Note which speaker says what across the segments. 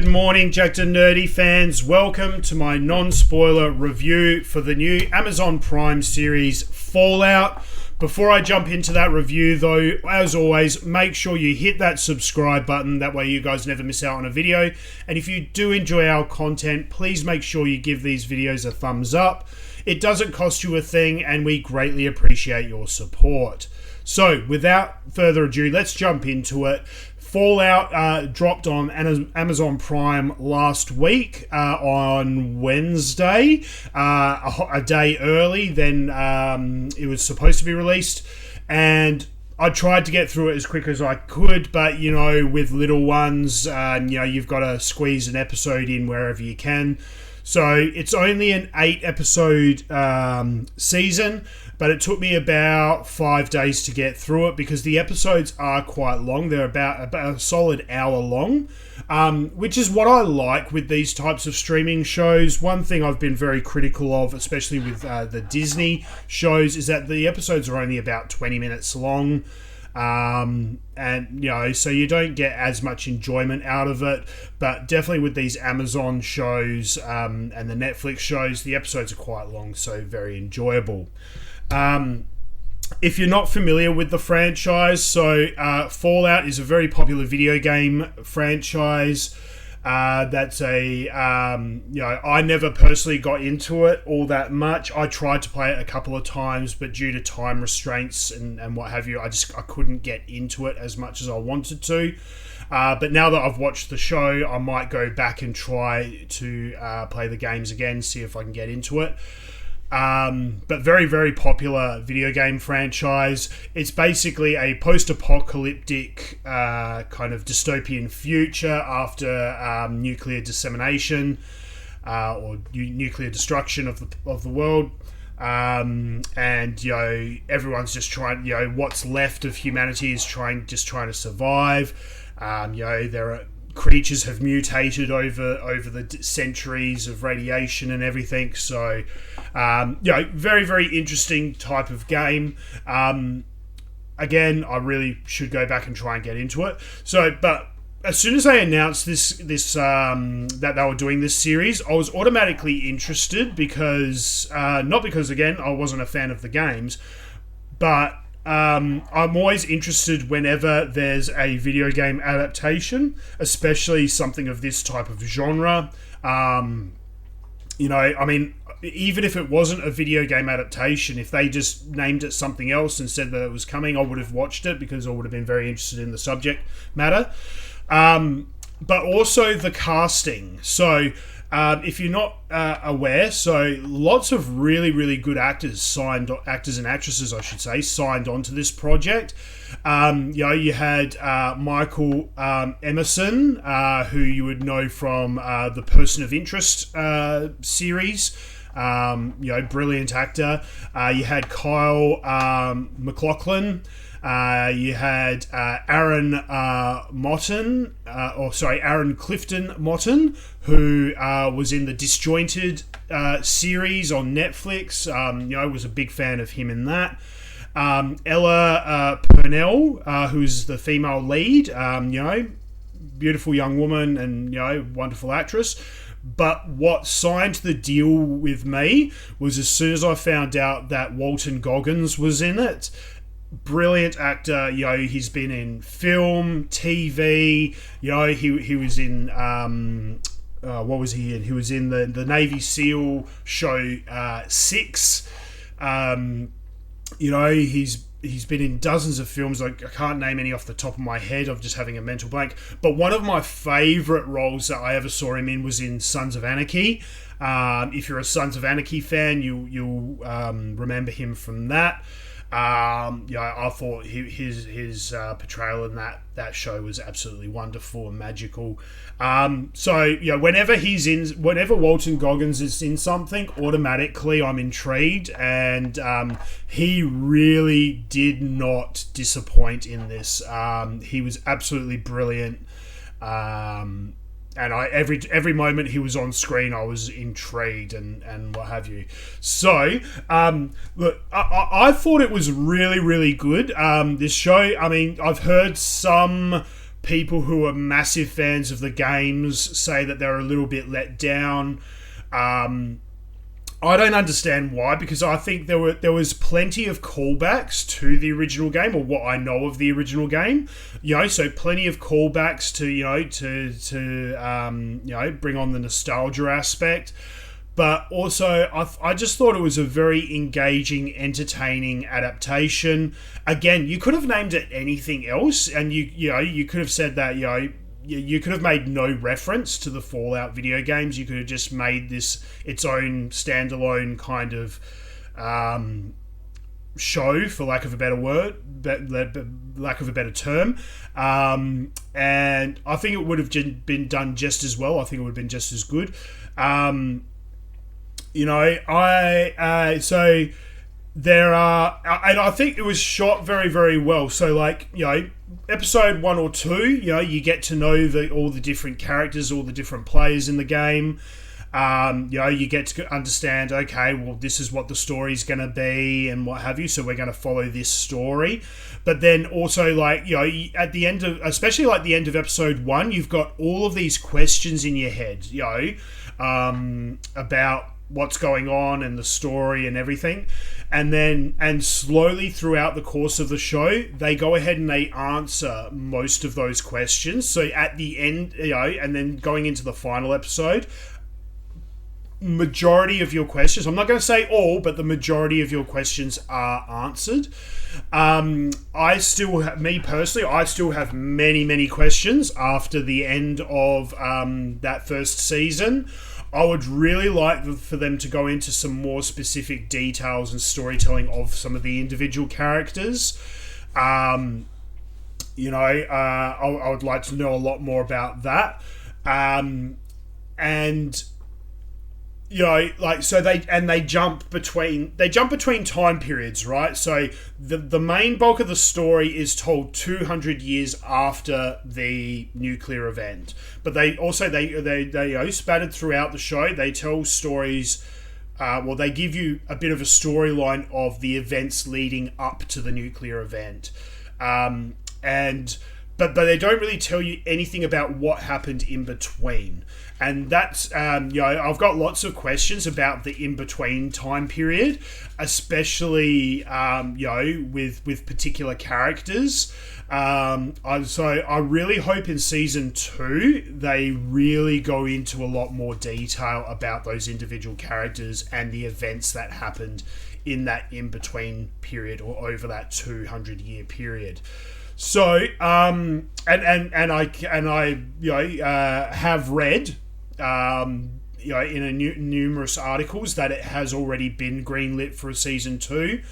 Speaker 1: Good morning, Jackednnerdy fans. Welcome to my non-spoiler review for the new Amazon Prime series Fallout. Before I jump into that review, though, as always, make sure you hit that subscribe button. That way you guys never miss out on a video. And if you do enjoy our content, please make sure you give these videos a thumbs up. It doesn't cost you a thing, and we greatly appreciate your support. So, without further ado, let's jump into it. Fallout dropped on Amazon Prime last week on Wednesday, a day early than it was supposed to be released, and I tried to get through it as quick as I could, but you know, with little ones, you've got to squeeze an episode in wherever you can. So it's only an 8-episode season, but it took me about 5 days to get through it because the episodes are quite long. They're about a solid hour long, which is what I like with these types of streaming shows. One thing I've been very critical of, especially with the Disney shows, is that the episodes are only about 20 minutes long. So you don't get as much enjoyment out of it, but definitely with these Amazon shows and the Netflix shows, the episodes are quite long, so very enjoyable. If you're not familiar with the franchise, Fallout is a very popular video game franchise. That's I never personally got into it all that much. I tried to play it a couple of times, but due to time restraints and what have you, I couldn't get into it as much as I wanted to. But now that I've watched the show, I might go back and try to play the games again, see if I can get into it. But very, very popular video game franchise. It's basically a post-apocalyptic kind of dystopian future after nuclear dissemination or nuclear destruction of the world. And everyone's just trying. What's left of humanity is trying to survive. There are creatures have mutated over the centuries of radiation and everything. So, very, very interesting type of game. Again, I really should go back and try and get into it. So, but as soon as they announced that they were doing this series, I was automatically interested because, not because, again, I wasn't a fan of the games, but I'm always interested whenever there's a video game adaptation, especially something of this type of genre. Even if it wasn't a video game adaptation, if they just named it something else and said that it was coming, I would have watched it because I would have been very interested in the subject matter. But also the casting. So, if you're not aware, lots of really, really good actors and actresses, I should say, signed on to this project. You had Michael Emerson, who you would know from the Person of Interest series. Brilliant actor. You had Kyle MacLachlan. You had Aaron Clifton Moten, who was in the Disjointed series on Netflix. Was a big fan of him in that. Ella Purnell, who's the female lead. Beautiful young woman and wonderful actress. But what signed the deal with me was as soon as I found out that Walton Goggins was in it. Brilliant actor, he's been in film, TV, he was in, what was he in? He was in the Navy SEAL show 6. He's been in dozens of films. I can't name any off the top of my head. I'm just having a mental blank. But one of my favourite roles that I ever saw him in was in Sons of Anarchy. If you're a Sons of Anarchy fan, you'll remember him from that. I thought his portrayal in that show was absolutely wonderful and magical. Whenever Walton Goggins is in something, automatically I'm intrigued, and he really did not disappoint in this. He was absolutely brilliant. And every moment he was on screen, I was intrigued and what have you. So, look, I thought it was really, really good. This show, I've heard some people who are massive fans of the games say that they're a little bit let down. I don't understand why, because I think there was plenty of callbacks to the original game, or what I know of the original game. So plenty of callbacks to bring on the nostalgia aspect. But also, I just thought it was a very engaging, entertaining adaptation. Again, you could have named it anything else, and you could have said that you could have made no reference to the Fallout video games. You could have just made this its own standalone kind of show, for lack of a better word, lack of a better term. And I think it would have been done just as well. I think it would have been just as good. So there are, and I think it was shot very, very well. So, episode 1 or 2, you get to know all the different characters, all the different players in the game. You get to understand, okay, well, this is what the story's going to be and what have you. So we're going to follow this story. But then also, at the end of, especially the end of episode 1, you've got all of these questions in your head, about what's going on and the story and everything. And slowly throughout the course of the show, they go ahead and they answer most of those questions. So at the end, and then going into the final episode, majority of your questions, I'm not going to say all, but the majority of your questions are answered. I still have many, many questions after the end of that first season. I would really like for them to go into some more specific details and storytelling of some of the individual characters. I would like to know a lot more about that. So they jump between time periods, right? So the main bulk of the story is told 200 years after the nuclear event, but they spattered throughout the show. They tell stories. They give you a bit of a storyline of the events leading up to the nuclear event, but they don't really tell you anything about what happened in between. And that's, I've got lots of questions about the in-between time period, especially, with particular characters. I really hope in season 2, they really go into a lot more detail about those individual characters and the events that happened in that in-between period, or over that 200-year period. So, I have read, numerous articles that it has already been greenlit for a season 2,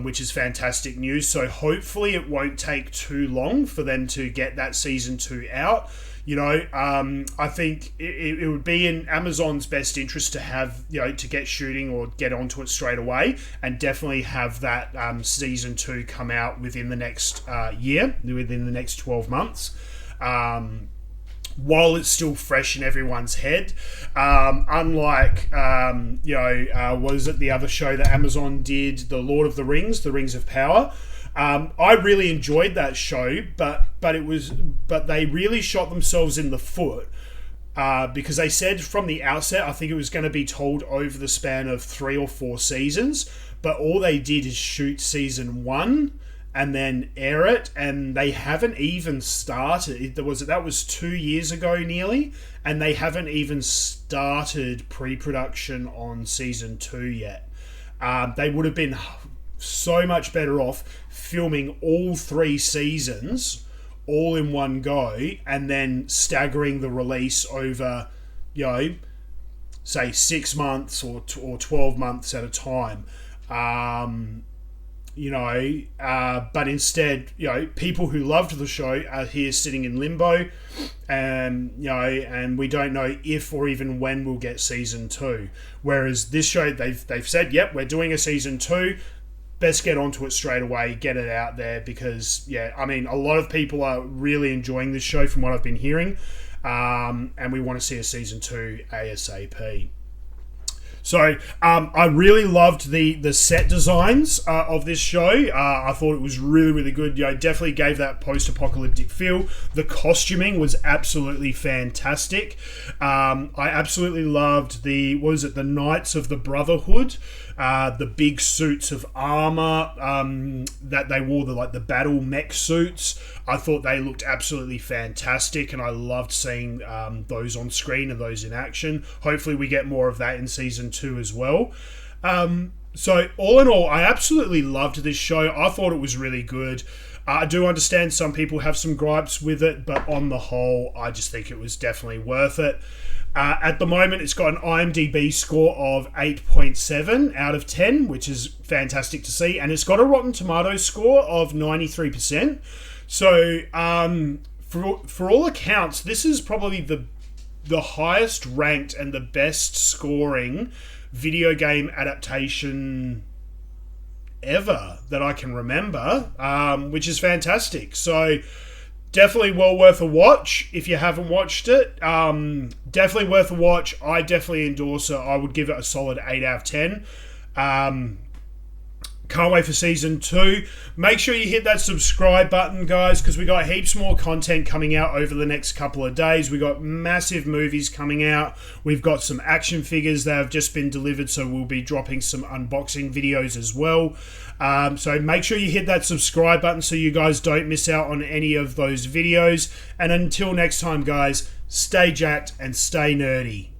Speaker 1: which is fantastic news. So hopefully it won't take too long for them to get that season 2 out. I think it would be in Amazon's best interest to have, to get shooting or get onto it straight away, and definitely have that season 2 come out within the next year, within the next 12 months. While it's still fresh in everyone's head. Unlike, was it the other show that Amazon did, The Lord of the Rings, The Rings of Power? I really enjoyed that show, but they really shot themselves in the foot, because they said from the outset, I think it was going to be told over the span of 3 or 4 seasons, but all they did is shoot season 1 and then air it, and they haven't even started. That was 2 years ago nearly, and they haven't even started pre-production on season 2 yet. They would have been so much better off filming all 3 seasons all in one go, and then staggering the release over, say 6 months or 12 months at a time. But instead, people who loved the show are here sitting in limbo, and we don't know if or even when we'll get season 2. Whereas this show, they've said, yep, we're doing a season 2. Best get onto it straight away, get it out there, because a lot of people are really enjoying this show from what I've been hearing, and we want to see a season 2 ASAP. So I really loved the set designs of this show. I thought it was really, really good. You know, definitely gave that post-apocalyptic feel. The costuming was absolutely fantastic. I absolutely loved the Knights of the Brotherhood. The big suits of armor that they wore, the battle mech suits. I thought they looked absolutely fantastic, and I loved seeing those on screen and those in action. Hopefully we get more of that in season 2 as well. So all in all, I absolutely loved this show. I thought it was really good. I do understand some people have some gripes with it, but on the whole, I just think it was definitely worth it. At the moment, it's got an IMDB score of 8.7 out of 10, which is fantastic to see. And it's got a Rotten Tomatoes score of 93%. So, for all accounts, this is probably the highest ranked and the best scoring video game adaptation ever that I can remember, which is fantastic. So, definitely well worth a watch if you haven't watched it. Definitely worth a watch. I definitely endorse it. I would give it a solid 8 out of 10. Can't wait for season 2. Make sure you hit that subscribe button, guys, because we got heaps more content coming out over the next couple of days. We got massive movies coming out. We've got some action figures that have just been delivered, so we'll be dropping some unboxing videos as well. So make sure you hit that subscribe button so you guys don't miss out on any of those videos. And until next time, guys, stay jacked and stay nerdy.